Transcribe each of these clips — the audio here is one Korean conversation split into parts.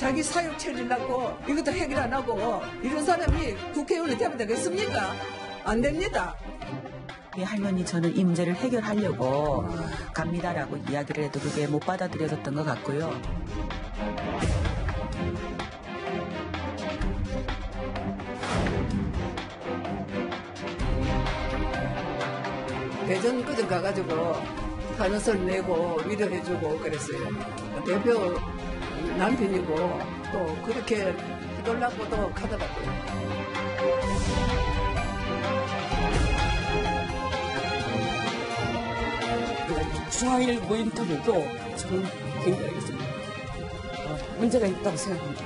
자기 사육 처리라고 이것도 해결 안 하고 이런 사람이 국회의원이 되면 되겠습니까? 안 됩니다. 할머니 저는 이 문제를 해결하려고 갑니다라고 이야기를 해도 그게 못 받아들여졌던 것 같고요. 대전 그전 가가지고 간호설 내고 위로해주고 그랬어요. 대표 남편이고 또 그렇게 해달라고 또 하더라고요. 중앙일보 인터뷰도 저는 굉장히 문제가 있다고 생각합니다.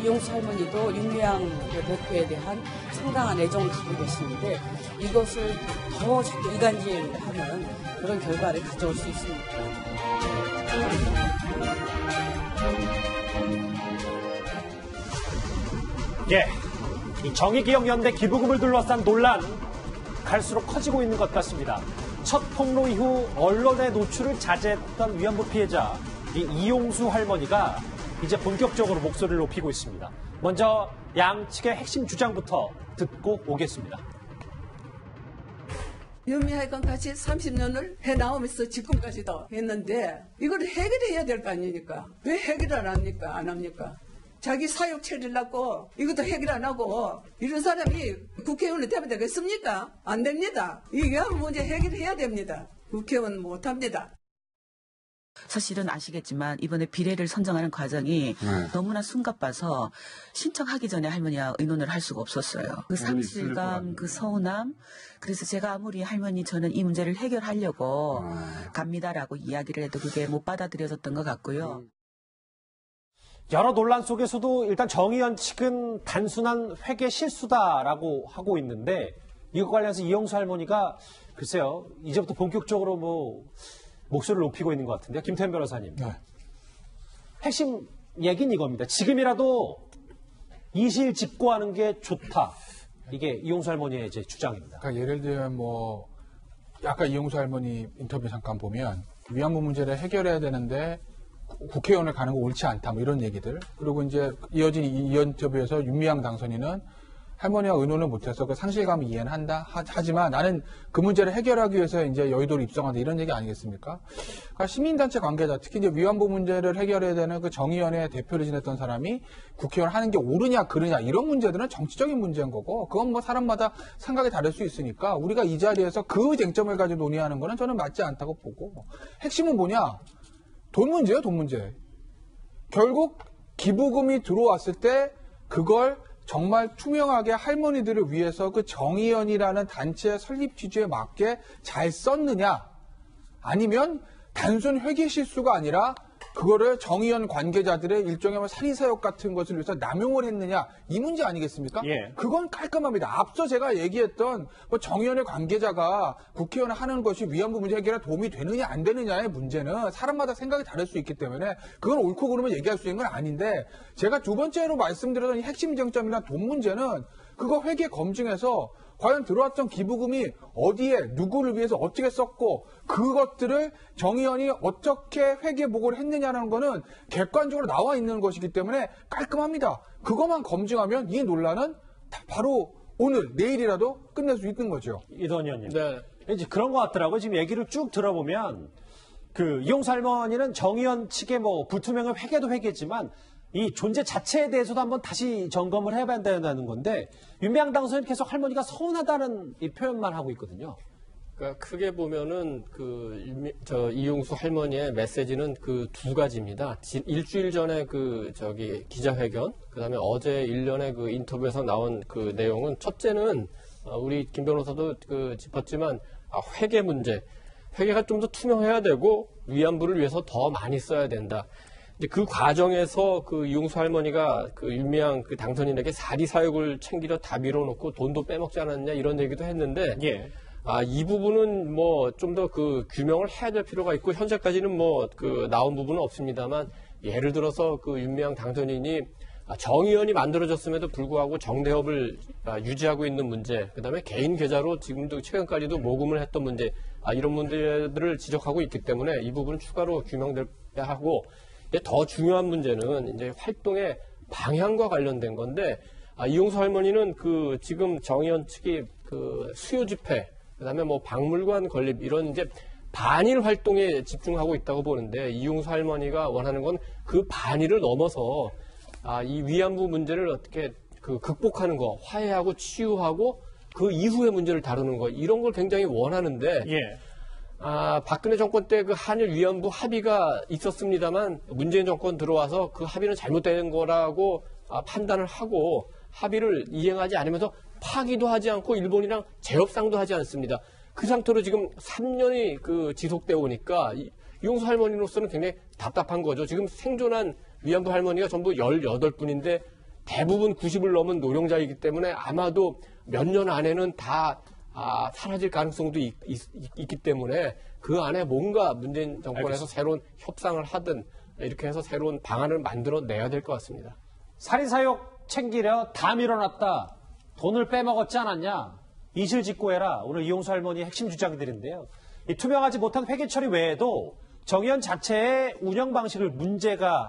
이용수 할머니도 윤미향 대표에 대한 상당한 애정을 갖고 계시는데 이것을 더 자꾸 이간질하는 그런 결과를 가져올 수 있습니다. 예, 이 정의기억연대 기부금을 둘러싼 논란 갈수록 커지고 있는 것 같습니다. 첫 폭로 이후 언론의 노출을 자제했던 위안부 피해자 이용수 할머니가 이제 본격적으로 목소리를 높이고 있습니다. 먼저 양측의 핵심 주장부터 듣고 오겠습니다. 윤미향과 같이 30년을 해나오면서 지금까지도 했는데 이걸 해결해야 될 거 아닙니까? 왜 해결을 안 합니까? 안 합니까? 자기 사육 처리라고 이것도 해결 안 하고 이런 사람이 국회의원이 되면 되겠습니까? 안 됩니다. 이 위안부 문제 해결해야 됩니다. 국회의원 못합니다. 사실은 아시겠지만 이번에 비례를 선정하는 과정이 너무나 숨가빠서 신청하기 전에 할머니와 의논을 할 수가 없었어요. 그 상실감, 그 서운함. 그래서 제가 아무리 할머니 저는 이 문제를 해결하려고 갑니다라고 이야기를 해도 그게 못 받아들여졌던 것 같고요. 여러 논란 속에서도 일단 정의연 측은 단순한 회계 실수다라고 하고 있는데 이거 관련해서 이용수 할머니가 글쎄요 이제부터 본격적으로 목소리를 높이고 있는 것 같은데요. 김태현 변호사님. 네. 핵심 얘기는 이겁니다. 지금이라도 이실직고하는 게 좋다. 이게 이용수 할머니의 이제 주장입니다. 그러니까 예를 들면 아까 이용수 할머니 인터뷰 잠깐 보면 위안부 문제를 해결해야 되는데 국회의원을 가는 거 옳지 않다. 이런 얘기들. 그리고 이제 이어진 이 인터뷰에서 윤미향 당선인은 할머니와 의논을 못해서 그 상실감을 이해는 한다. 하지만 나는 그 문제를 해결하기 위해서 이제 여의도를 입성한다. 이런 얘기 아니겠습니까? 그러니까 시민단체 관계자, 특히 이제 위안부 문제를 해결해야 되는 그 정의연의 대표를 지냈던 사람이 국회의원 하는 게 옳으냐, 그르냐, 이런 문제들은 정치적인 문제인 거고, 그건 사람마다 생각이 다를 수 있으니까 우리가 이 자리에서 그 쟁점을 가지고 논의하는 거는 저는 맞지 않다고 보고, 핵심은 뭐냐? 돈 문제예요, 돈 문제. 결국 기부금이 들어왔을 때 그걸 정말 투명하게 할머니들을 위해서 그 정의연이라는 단체의 설립 취지에 맞게 잘 썼느냐, 아니면 단순 회계 실수가 아니라 그거를 정의연 관계자들의 일종의 사리사욕 같은 것을 위해서 남용을 했느냐, 이 문제 아니겠습니까? 예. 그건 깔끔합니다. 앞서 제가 얘기했던 정의연의 관계자가 국회의원을 하는 것이 위안부 문제 해결에 도움이 되느냐 안 되느냐의 문제는 사람마다 생각이 다를 수 있기 때문에 그건 옳고 그르면 얘기할 수 있는 건 아닌데, 제가 두 번째로 말씀드렸던 이 핵심 쟁점이나 돈 문제는 그거 회계 검증해서 과연 들어왔던 기부금이 어디에 누구를 위해서 어떻게 썼고 그것들을 정의연이 어떻게 회계 보고를 했느냐는 거는 객관적으로 나와 있는 것이기 때문에 깔끔합니다. 그것만 검증하면 이 논란은 바로 오늘 내일이라도 끝낼 수 있는 거죠. 이동현 의원님. 네. 이제 그런 것 같더라고요. 지금 얘기를 쭉 들어보면 이용수 할머니는 정의연 측의 불투명한 회계도 회계지만 이 존재 자체에 대해서도 한번 다시 점검을 해봐야 된다는 건데, 윤미향 당선인 계속 할머니가 서운하다는 이 표현만 하고 있거든요. 그러니까 크게 보면은 이용수 할머니의 메시지는 그 두 가지입니다. 일주일 전에 기자회견, 그다음에 어제 일련의 그 인터뷰에서 나온 그 내용은, 첫째는 우리 김 변호사도 짚었지만 회계 문제, 회계가 좀 더 투명해야 되고 위안부를 위해서 더 많이 써야 된다. 이제 그 과정에서 이용수 할머니가 윤미향 당선인에게 사리사욕을 챙기려 다 밀어놓고 돈도 빼먹지 않았냐, 이런 얘기도 했는데, 예. 이 부분은 좀 더 규명을 해야 될 필요가 있고, 현재까지는 나온 부분은 없습니다만, 예를 들어서 윤미향 당선인이 정의연이 만들어졌음에도 불구하고 정대협을 유지하고 있는 문제, 그다음에 개인 계좌로 지금도 최근까지도 모금을 했던 문제, 이런 문제들을 지적하고 있기 때문에 이 부분은 추가로 규명돼야 하고, 더 중요한 문제는 이제 활동의 방향과 관련된 건데, 이용수 할머니는 그 지금 정의원 측이 그 수요 집회, 그다음에 뭐 박물관 건립 이런 이제 반일 활동에 집중하고 있다고 보는데, 이용수 할머니가 원하는 건 그 반일을 넘어서 이 위안부 문제를 어떻게 그 극복하는 거, 화해하고 치유하고 그 이후의 문제를 다루는 거, 이런 걸 굉장히 원하는데, 박근혜 정권 때 그 한일 위안부 합의가 있었습니다만 문재인 정권 들어와서 그 합의는 잘못된 거라고 판단을 하고 합의를 이행하지 않으면서 파기도 하지 않고 일본이랑 재협상도 하지 않습니다. 그 상태로 지금 3년이 그 지속되어 오니까 이용수 할머니로서는 굉장히 답답한 거죠. 지금 생존한 위안부 할머니가 전부 18분인데 대부분 90을 넘은 노령자이기 때문에 아마도 몇 년 안에는 다 사라질 가능성도 있기 때문에 그 안에 뭔가 문재인 정권에서 새로운 협상을 하든 이렇게 해서 새로운 방안을 만들어내야 될 것 같습니다. 살인사욕 챙기려 다 밀어놨다. 돈을 빼먹었지 않았냐. 이실직고해라. 오늘 이용수 할머니의 핵심 주장들인데요. 이 투명하지 못한 회계 처리 외에도 정의원 자체의 운영 방식에 문제가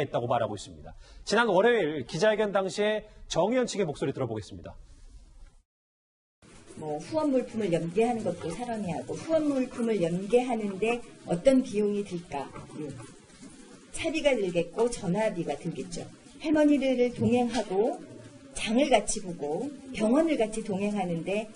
있다고 말하고 있습니다. 지난 월요일 기자회견 당시에 정의원 측의 목소리 들어보겠습니다. 후원 물품을 연계하는 것도 사랑해하고 후원 물품을 연계하는데 어떤 비용이 들까? 차비가 들겠고 전화비가 들겠죠. 할머니들을 동행하고 장을 같이 보고 병원을 같이 동행하는데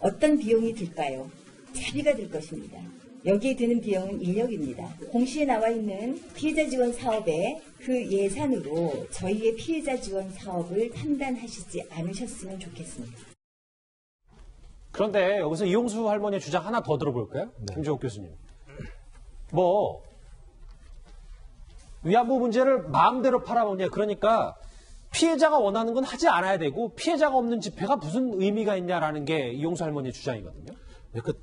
어떤 비용이 들까요? 차비가 들 것입니다. 여기에 드는 비용은 인력입니다. 공시에 나와 있는 피해자 지원 사업에 그 예산으로 저희의 피해자 지원 사업을 판단하시지 않으셨으면 좋겠습니다. 그런데 여기서 이용수 할머니의 주장 하나 더 들어볼까요? 네. 김종욱 교수님. 위안부 문제를 마음대로 팔아먹냐. 그러니까 피해자가 원하는 건 하지 않아야 되고 피해자가 없는 집회가 무슨 의미가 있냐라는 게 이용수 할머니의 주장이거든요.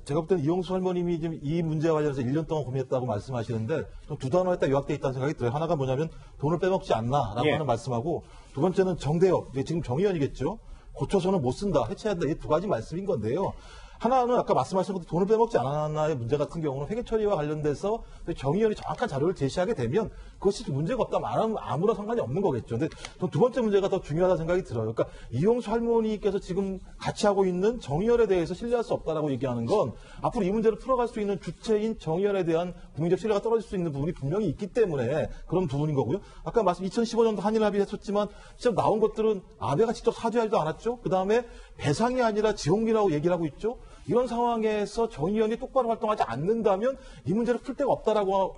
제가 볼 때는 이용수 할머님이 지금 이 문제와 관련해서 1년 동안 고민했다고 말씀하시는데 좀 두 단어에 딱 요약되어 있다는 생각이 들어요. 하나가 뭐냐면 돈을 빼먹지 않나라고 하는 말씀하고, 두 번째는 정대협, 지금 정의원이겠죠. 고쳐서는 못 쓴다, 해체해야 한다, 이 두 가지 말씀인 건데요. 하나는 아까 말씀하신 것도 돈을 빼먹지 않았나의 문제 같은 경우는 회계 처리와 관련돼서 정의원이 정확한 자료를 제시하게 되면 그것이 문제가 없다 말하면 아무런 상관이 없는 거겠죠. 근데 두 번째 문제가 더 중요하다는 생각이 들어요. 그러니까 이용수 할머니께서 지금 같이 하고 있는 정의원에 대해서 신뢰할 수 없다라고 얘기하는 건 앞으로 이 문제를 풀어갈 수 있는 주체인 정의원에 대한 국민적 신뢰가 떨어질 수 있는 부분이 분명히 있기 때문에 그런 부분인 거고요. 아까 말씀 2015년도 한일 합의했었지만 직접 나온 것들은 아베가 직접 사죄하지도 않았죠. 그다음에 배상이 아니라 지원금이라고 얘기를 하고 있죠. 이런 상황에서 정의원이 똑바로 활동하지 않는다면 이 문제를 풀 데가 없다라고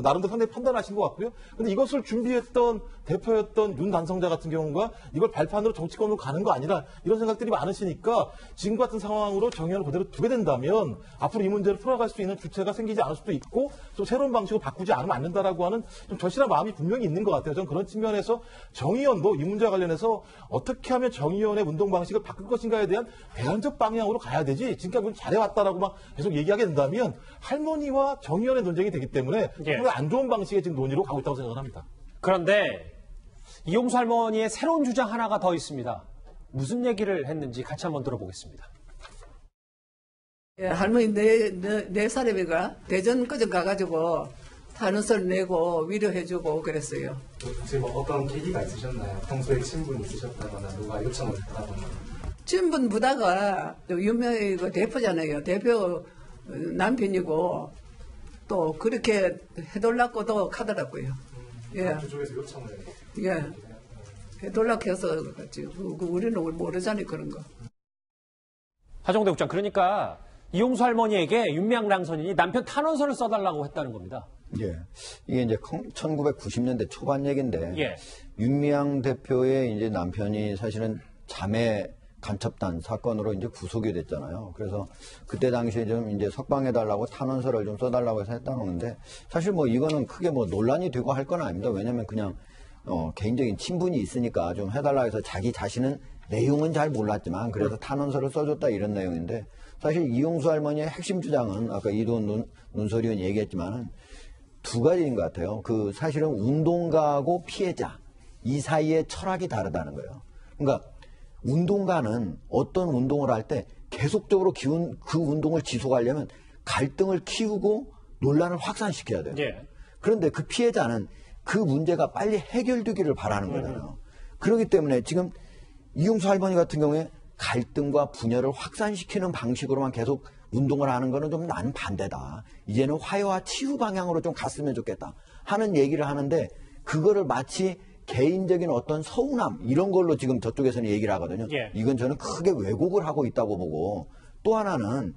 나름대로 상당히 판단하신 것 같고요. 근데 이것을 준비했던 대표였던 윤 단성자 같은 경우가 이걸 발판으로 정치권으로 가는 거 아니라 이런 생각들이 많으시니까 지금 같은 상황으로 정의원을 그대로 두게 된다면 앞으로 이 문제를 풀어갈 수 있는 주체가 생기지 않을 수도 있고 좀 새로운 방식으로 바꾸지 않으면 안 된다라고 하는 좀 절실한 마음이 분명히 있는 것 같아요. 저는 그런 측면에서 정의원도 이 문제와 관련해서 어떻게 하면 정의원의 운동 방식을 바꿀 것인가에 대한 대안적 방향으로 가야 되지. 지금까지 잘해왔다라고 막 계속 얘기하게 된다면 할머니와 정의원의 논쟁이 되기 때문에 정말 안 좋은 방식의 지금 논의로 가고 있다고 생각을 합니다. 그런데 이용수 할머니의 새로운 주장 하나가 더 있습니다. 무슨 얘기를 했는지 같이 한번 들어보겠습니다. 할머니 네 사람이가 대전까지 가가지고 탄원서를 내고 위로해주고 그랬어요. 지금 어떤 계기가 있으셨나요? 평소에 친분이 있으셨다거나 누가 요청을 했다거나. 친분 부다가 유명의 대표잖아요. 대표 남편이고 또 그렇게 해달라고도 하더라고요. 그쪽에서 요청을. 해달라고 해서 우리는 모르잖아요, 그런 거. 하정대 국장, 그러니까 이용수 할머니에게 윤명랑선인이 남편 탄원서를 써달라고 했다는 겁니다. 예. 이게 이제 1990년대 초반 얘기인데, 윤미향 대표의 이제 남편이 사실은 자매 간첩단 사건으로 이제 구속이 됐잖아요. 그래서 그때 당시에 좀 이제 석방해달라고 탄원서를 좀 써달라고 해서 했다는 건데, 사실 이거는 크게 논란이 되고 할 건 아닙니다. 왜냐면 그냥, 개인적인 친분이 있으니까 좀 해달라고 해서 자기 자신은 내용은 잘 몰랐지만 그래서 탄원서를 써줬다 이런 내용인데, 사실 이용수 할머니의 핵심 주장은 아까 이도훈 논설위원 얘기했지만은 두 가지인 것 같아요. 사실은 운동가하고 피해자 이 사이의 철학이 다르다는 거예요. 그러니까 운동가는 어떤 운동을 할 때 계속적으로 그 운동을 지속하려면 갈등을 키우고 논란을 확산시켜야 돼요. 그런데 그 피해자는 그 문제가 빨리 해결되기를 바라는 거잖아요. 그렇기 때문에 지금 이용수 할머니 같은 경우에 갈등과 분열을 확산시키는 방식으로만 계속 운동을 하는 거는 좀 나는 반대다. 이제는 화해와 치유 방향으로 좀 갔으면 좋겠다 하는 얘기를 하는데, 그거를 마치 개인적인 어떤 서운함 이런 걸로 지금 저쪽에서는 얘기를 하거든요. 예. 이건 저는 크게 왜곡을 하고 있다고 보고, 또 하나는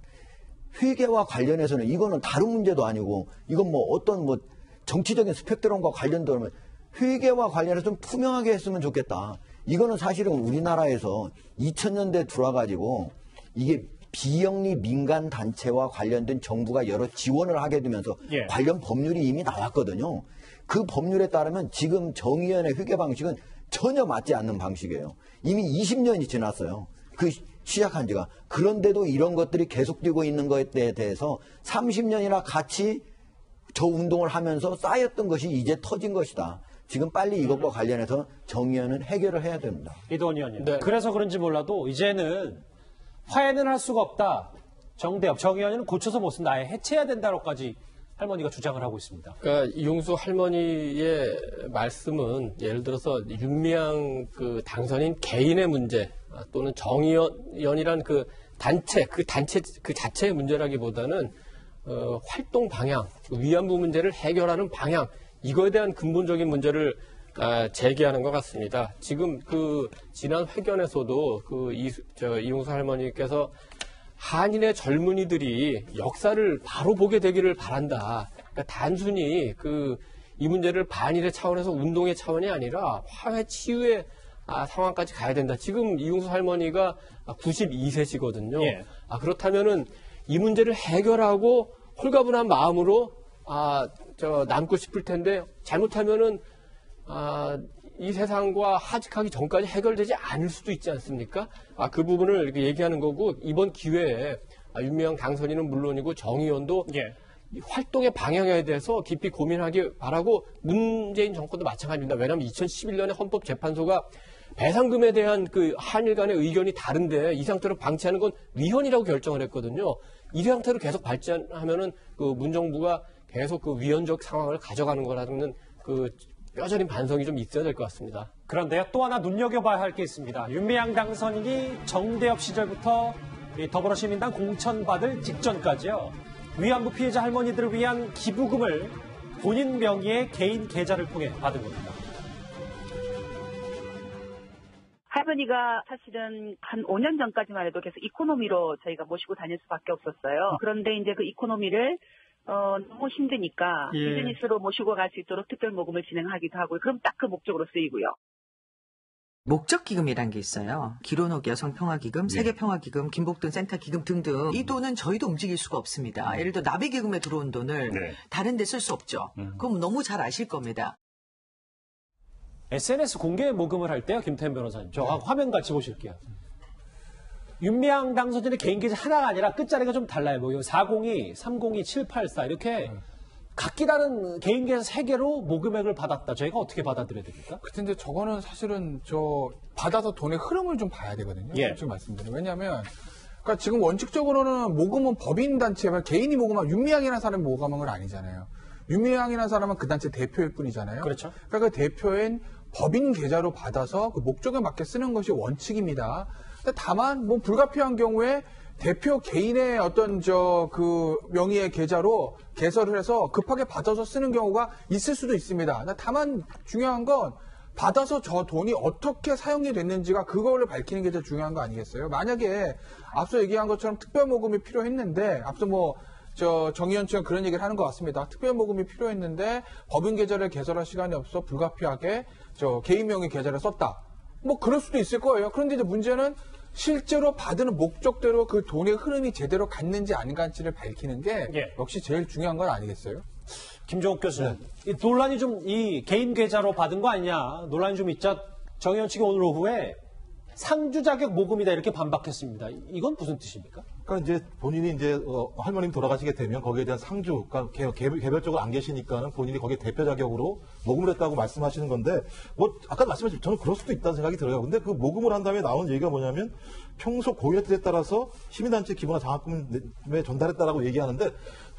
회계와 관련해서는 이거는 다른 문제도 아니고, 이건 뭐 어떤 뭐 정치적인 스펙트럼과 관련되면 회계와 관련해서 좀 투명하게 했으면 좋겠다. 이거는 사실은 우리나라에서 2000년대 들어와가지고 이게 비영리 민간 단체와 관련된 정부가 여러 지원을 하게 되면서 예. 관련 법률이 이미 나왔거든요. 그 법률에 따르면 지금 정의연의 회계 방식은 전혀 맞지 않는 방식이에요. 이미 20년이 지났어요. 그 시작한 지가. 그런데도 이런 것들이 계속되고 있는 것에 대해서 30년이나 같이 저 운동을 하면서 쌓였던 것이 이제 터진 것이다. 지금 빨리 이것과 관련해서 정의연은 해결을 해야 됩니다. 이도원 의원님. 네. 그래서 그런지 몰라도 이제는 화해는 할 수가 없다. 정대협, 정의연은 고쳐서 못 쓴다. 아예 해체해야 된다고까지 할머니가 주장을 하고 있습니다. 그러니까 이용수 할머니의 말씀은 예를 들어서 윤미향 그 당선인 개인의 문제 또는 정의연이란 그 단체 그 자체의 문제라기보다는 활동 방향, 위안부 문제를 해결하는 방향, 이거에 대한 근본적인 문제를 제기하는 것 같습니다. 지금 그 지난 회견에서도 이용수 할머니께서 한인의 젊은이들이 역사를 바로 보게 되기를 바란다. 그러니까 단순히 이 문제를 반일의 차원에서 운동의 차원이 아니라 화해 치유의 상황까지 가야 된다. 지금 이용수 할머니가 92세시거든요. 예. 그렇다면은 이 문제를 해결하고 홀가분한 마음으로 남고 싶을 텐데, 잘못하면은 이 세상과 하직하기 전까지 해결되지 않을 수도 있지 않습니까? 그 부분을 이렇게 얘기하는 거고, 이번 기회에 윤미향 당선인은 물론이고 정의원도 예. 활동의 방향에 대해서 깊이 고민하기 바라고, 문재인 정권도 마찬가지입니다. 왜냐하면 2011년에 헌법재판소가 배상금에 대한 그 한일 간의 의견이 다른데 이 상태로 방치하는 건 위헌이라고 결정을 했거든요. 이 상태로 계속 발전하면은 그 문정부가 계속 그 위헌적 상황을 가져가는 거라는 그 뼈저린 반성이 좀 있어야 될 것 같습니다. 그런데요, 또 하나 눈여겨봐야 할 게 있습니다. 윤미향 당선인이 정대협 시절부터 이 더불어시민당 공천받을 직전까지요, 위안부 피해자 할머니들을 위한 기부금을 본인 명의의 개인 계좌를 통해 받은 겁니다. 할머니가 사실은 한 5년 전까지만 해도 계속 이코노미로 저희가 모시고 다닐 수밖에 없었어요. 그런데 이제 그 이코노미를 너무 힘드니까 비즈니스로 모시고 갈 수 있도록 특별 모금을 진행하기도 하고요. 그럼 딱 그 목적으로 쓰이고요. 목적기금이란 게 있어요. 기론옥 여성평화기금, 세계평화기금, 김복돈 센터기금 등등. 이 돈은 저희도 움직일 수가 없습니다. 예를 들어 나비기금에 들어온 돈을 다른 데 쓸 수 없죠. 그럼 너무 잘 아실 겁니다. SNS 공개 모금을 할 때요, 김태현 변호사님. 저 화면 같이 보실게요. 윤미향 당선인의 개인 계좌 하나가 아니라 끝자리가 좀 달라요. 뭐 402, 302, 784 이렇게 각기 다른 개인 계좌 3개로 모금액을 받았다. 저희가 어떻게 받아들여야 됩니까? 근데 저거는 사실은 받아서 돈의 흐름을 좀 봐야 되거든요. 예. 솔직히 말씀드리면. 왜냐하면 그러니까 지금 원칙적으로는 모금은 법인단체, 개인이 모금하면 윤미향이라는 사람이 모금한 건 아니잖아요. 윤미향이라는 사람은 그 단체 대표일 뿐이잖아요. 그렇죠. 그러니까 그 대표인 법인 계좌로 받아서 그 목적에 맞게 쓰는 것이 원칙입니다. 다만 뭐 불가피한 경우에 대표 개인의 어떤 그 명의의 계좌로 개설을 해서 급하게 받아서 쓰는 경우가 있을 수도 있습니다. 다만 중요한 건 받아서 저 돈이 어떻게 사용이 됐는지가 그거를 밝히는 게 제일 중요한 거 아니겠어요? 만약에 앞서 얘기한 것처럼 특별 모금이 필요했는데, 앞서 정의연 측은 그런 얘기를 하는 것 같습니다. 특별 모금이 필요했는데 법인 계좌를 개설할 시간이 없어 불가피하게 개인 명의 계좌를 썼다. 뭐 그럴 수도 있을 거예요. 그런데 이제 문제는 실제로 받은 목적대로 그 돈의 흐름이 제대로 갔는지 아닌지를 밝히는 게 역시 제일 중요한 건 아니겠어요? 김종욱 교수님, 이 논란이 이 개인 계좌로 받은 거 아니냐 논란이 좀 있자 정의연 측이 오늘 오후에 상주 자격 모금이다 이렇게 반박했습니다. 이건 무슨 뜻입니까? 그러니까 이제 본인이 할머님 돌아가시게 되면 거기에 대한 상주, 그러니까 개별적으로 안 계시니까는 본인이 거기에 대표 자격으로 모금을 했다고 말씀하시는 건데, 아까 말씀하신 저는 그럴 수도 있다는 생각이 들어요. 근데 그 모금을 한 다음에 나온 얘기가 뭐냐면 평소 고유의 뜻에 따라서 시민단체 기부나 장학금에 전달했다라고 얘기하는데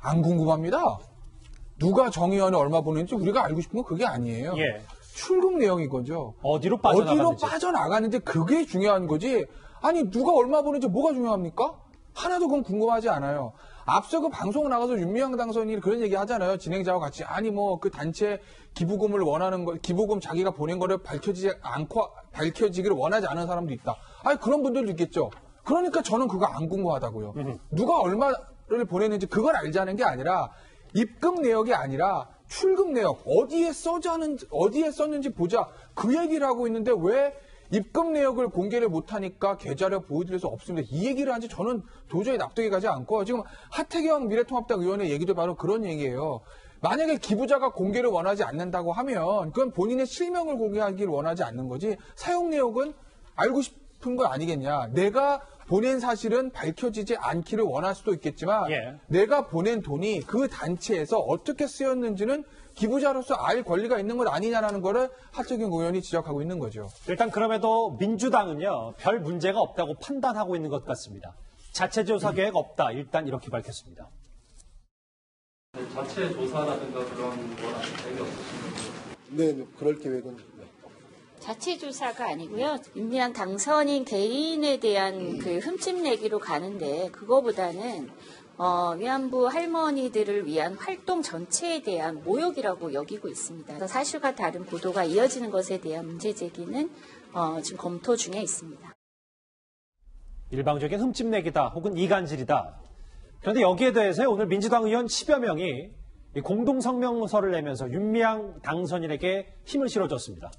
안 궁금합니다. 누가 정의원에 얼마 보냈는지 우리가 알고 싶은 건 그게 아니에요. 예. 출금 내용인 거죠. 어디로 빠져나가는지 그게 중요한 거지. 아니 누가 얼마 보냈는지 뭐가 중요합니까? 하나도 그건 궁금하지 않아요. 앞서 그 방송 나가서 윤미향 당선인이 그런 얘기 하잖아요. 진행자와 같이. 아니 뭐 그 단체 기부금을 원하는 거, 기부금 자기가 보낸 거를 밝혀지기를 원하지 않은 사람도 있다. 아니 그런 분들도 있겠죠. 그러니까 저는 그거 안 궁금하다고요. 누가 얼마를 보냈는지 그걸 알자는 게 아니라 입금 내역이 아니라 출금 내역 어디에 썼는지 보자. 그 얘기를 하고 있는데 왜 입금 내역을 공개를 못하니까 계좌를 보여드릴 수 없습니다. 이 얘기를 한지 저는 도저히 납득이 가지 않고 지금 하태경 미래통합당 의원의 얘기도 바로 그런 얘기예요. 만약에 기부자가 공개를 원하지 않는다고 하면 그건 본인의 실명을 공개하기를 원하지 않는 거지 사용 내역은 알고 싶은 거 아니겠냐. 내가 보낸 사실은 밝혀지지 않기를 원할 수도 있겠지만 내가 보낸 돈이 그 단체에서 어떻게 쓰였는지는 기부자로서 알 권리가 있는 것 아니냐라는 거를 하태경 의원이 지적하고 있는 거죠. 일단 그럼에도 민주당은요. 별 문제가 없다고 판단하고 있는 것 같습니다. 자체 조사 계획 없다. 일단 이렇게 밝혔습니다. 자체 조사라든가 그런 건 계획이 없으신가요? 네, 그럴 계획은. 자체 조사가 아니고요. 윤미향 당선인 개인에 대한 그 흠집 내기로 가는데 그거보다는 위안부 할머니들을 위한 활동 전체에 대한 모욕이라고 여기고 있습니다. 사실과 다른 보도가 이어지는 것에 대한 문제 제기는 지금 검토 중에 있습니다. 일방적인 흠집 내기다 혹은 이간질이다. 그런데 여기에 대해서 오늘 민주당 의원 10여 명이 공동성명서를 내면서 윤미향 당선인에게 힘을 실어줬습니다.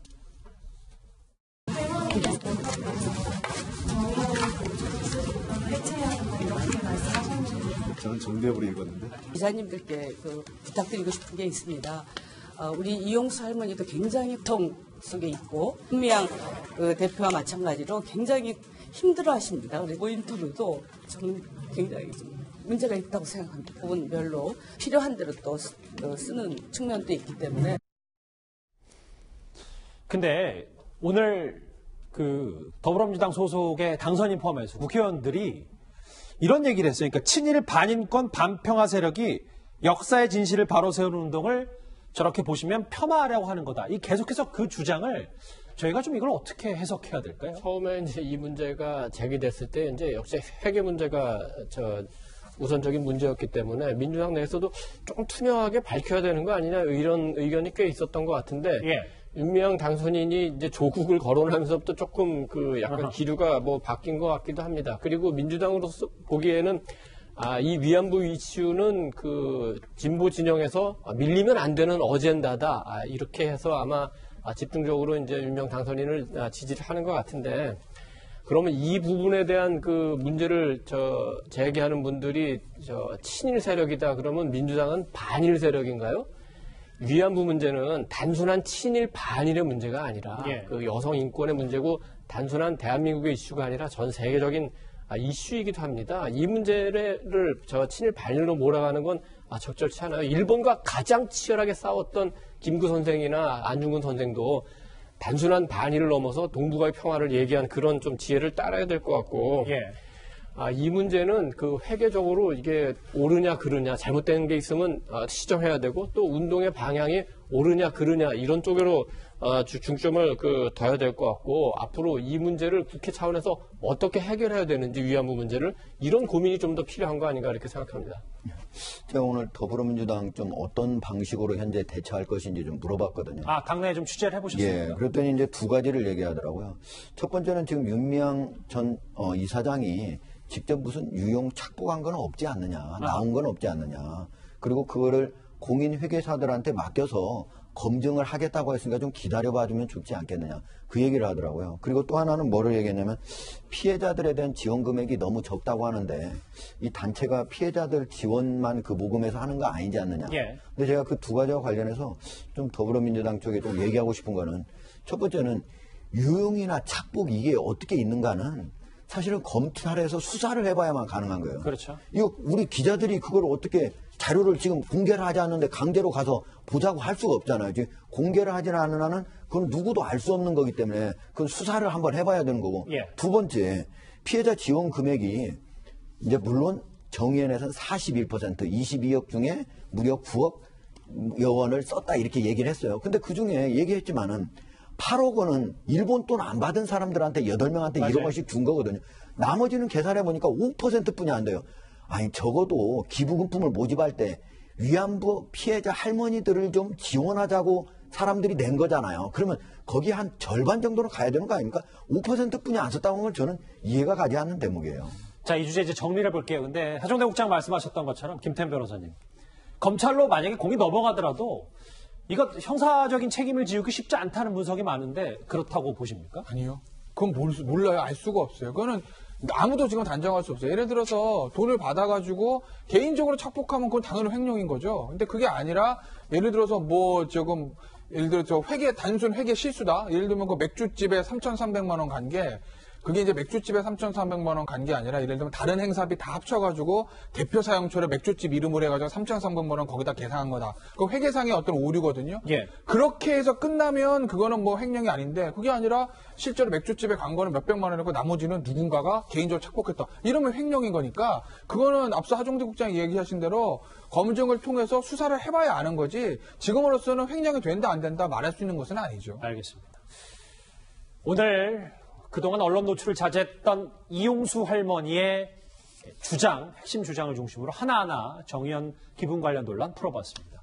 저는 정대협으로 읽었는데. 기자님들께 부탁드리고 싶은 게 있습니다. 우리 이용수 할머니도 굉장히 고통 속에 있고 윤미향 대표와 마찬가지로 굉장히 힘들어하십니다. 그래서 인터뷰도 저는 굉장히 문제가 있다고 생각합니다. 부분별로 필요한 대로 또 쓰는 측면도 있기 때문에. 근데 오늘 더불어민주당 소속의 당선인 포함해서 국회의원들이 이런 얘기를 했어요. 그러니까 친일 반인권 반평화 세력이 역사의 진실을 바로 세우는 운동을 저렇게 보시면 폄하하려고 하는 거다. 이 계속해서 그 주장을 저희가 좀 이걸 어떻게 해석해야 될까요? 처음에 이제 이 문제가 제기됐을 때 이제 역시 회계 문제가 우선적인 문제였기 때문에 민주당 내에서도 조금 투명하게 밝혀야 되는 거 아니냐 이런 의견이 꽤 있었던 것 같은데 윤미향 당선인이 이제 조국을 거론하면서부터 조금 약간 기류가 바뀐 것 같기도 합니다. 그리고 민주당으로서 보기에는 이 위안부 이슈는 진보 진영에서 밀리면 안 되는 어젠다다. 이렇게 해서 아마 집중적으로 이제 윤미향 당선인을 지지를 하는 것 같은데 그러면 이 부분에 대한 문제를 제기하는 분들이 친일 세력이다. 그러면 민주당은 반일 세력인가요? 위안부 문제는 단순한 친일 반일의 문제가 아니라 여성 인권의 문제고 단순한 대한민국의 이슈가 아니라 전 세계적인 이슈이기도 합니다. 이 문제를 친일 반일로 몰아가는 건 적절치 않아요. 일본과 가장 치열하게 싸웠던 김구 선생이나 안중근 선생도 단순한 반일을 넘어서 동북아의 평화를 얘기한 그런 좀 지혜를 따라야 될 것 같고 이 문제는 회계적으로 이게 옳으냐 그르냐 잘못된 게 있으면 시정해야 되고 또 운동의 방향이 옳으냐 그르냐 이런 쪽으로 중점을 둬야 될 것 같고 앞으로 이 문제를 국회 차원에서 어떻게 해결해야 되는지 위안부 문제를 이런 고민이 좀 더 필요한 거 아닌가 이렇게 생각합니다. 제가 오늘 더불어민주당 좀 어떤 방식으로 현재 대처할 것인지 좀 물어봤거든요. 당내에 좀 취재를 해보셨습니까? 그랬더니 이제 두 가지를 얘기하더라고요. 첫 번째는 지금 윤미향 전 이사장이 직접 무슨 유용 착복한 건 없지 않느냐, 나온 건 없지 않느냐. 그리고 그거를 공인회계사들한테 맡겨서 검증을 하겠다고 했으니까 좀 기다려봐주면 좋지 않겠느냐. 그 얘기를 하더라고요. 그리고 또 하나는 뭐를 얘기했냐면 피해자들에 대한 지원 금액이 너무 적다고 하는데 이 단체가 피해자들 지원만 모금해서 하는 거 아니지 않느냐. 근데 제가 그 두 가지와 관련해서 좀 더불어민주당 쪽에 좀 얘기하고 싶은 거는 첫 번째는 유용이나 착복 이게 어떻게 있는가는 사실은 검찰에서 수사를 해봐야만 가능한 거예요. 그렇죠. 이거 우리 기자들이 그걸 어떻게 자료를 지금 공개를 하지 않는데 강제로 가서 보자고 할 수가 없잖아요. 지금 공개를 하지 않는 한은 그건 누구도 알 수 없는 거기 때문에 그건 수사를 한번 해봐야 되는 거고. 두 번째, 피해자 지원 금액이 이제 물론 정의연에서는 41%, 22억 중에 무려 9억 원을 썼다 이렇게 얘기를 했어요. 근데 그중에 얘기했지만은 8억 원은 일본 돈 안 받은 사람들한테 8명한테 1억 원씩 준 거거든요. 나머지는 계산해 보니까 5%뿐이 안 돼요. 아니 적어도 기부금품을 모집할 때 위안부 피해자 할머니들을 좀 지원하자고 사람들이 낸 거잖아요. 그러면 거기 한 절반 정도는 가야 되는 거 아닙니까? 5%뿐이 안 썼다고 하면 저는 이해가 가지 않는 대목이에요. 자, 이 주제 이제 정리를 해볼게요. 근데 하정대 국장 말씀하셨던 것처럼 김태현 변호사님, 검찰로 만약에 공이 넘어가더라도 이거 형사적인 책임을 지우기 쉽지 않다는 분석이 많은데 그렇다고 보십니까? 아니요. 그건 몰라요. 알 수가 없어요. 그거는 아무도 지금 단정할 수 없어요. 예를 들어서 돈을 받아가지고 개인적으로 착복하면 그건 당연히 횡령인 거죠. 근데 그게 아니라 예를 들어서 예를 들어 단순 회계 실수다. 예를 들면 그 맥주집에 3,300만 원 간 게 그게 이제 맥주집에 3,300만 원 간 게 아니라 예를 들면 다른 행사비 다 합쳐가지고 대표 사용처를 맥주집 이름으로 해가지고 3,300만 원 거기다 계산한 거다. 그 회계상의 어떤 오류거든요. 예. 그렇게 해서 끝나면 그거는 뭐 횡령이 아닌데 그게 아니라 실제로 맥주집에 간 거는 몇백만 원이고 나머지는 누군가가 개인적으로 착복했다. 이러면 횡령인 거니까 그거는 앞서 하정대 국장이 얘기하신 대로 검증을 통해서 수사를 해봐야 아는 거지 지금으로서는 횡령이 된다 안 된다 말할 수 있는 것은 아니죠. 알겠습니다. 오늘 그동안 언론 노출을 자제했던 이용수 할머니의 핵심 주장을 중심으로 하나하나 정의연 기분 관련 논란 풀어봤습니다.